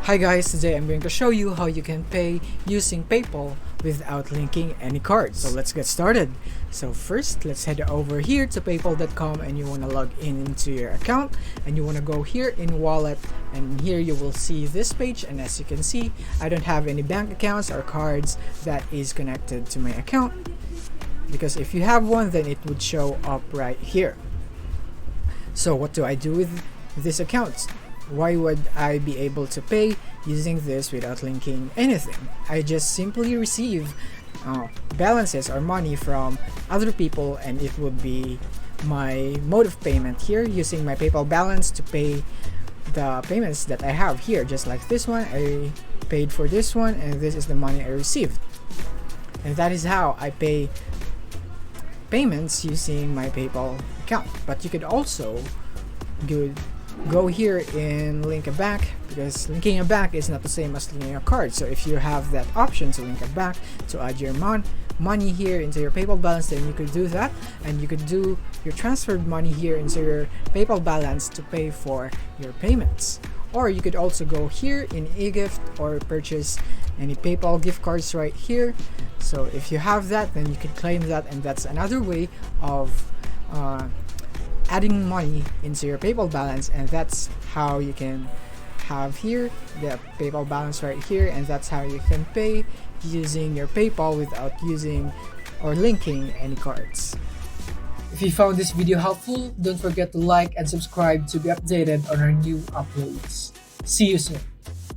Hi guys, today I'm going to show you how you can pay using PayPal without linking any cards. So let's get started. So first, let's head over here to paypal.com and you want to log in into your account and you want to go here in wallet, and here you will see this page, and as you can see, I don't have any bank accounts or cards that is connected to my account, because if you have one then it would show up right here. So what do I do with this account? Why would I be able to pay using this without linking anything? I just simply receive balances or money from other people, and it would be my mode of payment here, using my PayPal balance to pay the payments that I have here. Just like this one, I paid for this one, and this is the money I received. And that is how I pay payments using my PayPal account. But you could also go here in link a bank, because linking a bank is not the same as linking a card. So if you have that option to link a bank to add your money here into your PayPal balance, then you could do that, and you could do your transferred money here into your PayPal balance to pay for your payments. Or you could also go here in eGift or purchase any PayPal gift cards right here. So if you have that, then you could claim that, and that's another way of adding money into your PayPal balance. And that's how you can have here the PayPal balance right here, and that's how you can pay using your PayPal without using or linking any cards. If you found this video helpful, don't forget to like and subscribe to be updated on our new uploads. See you soon.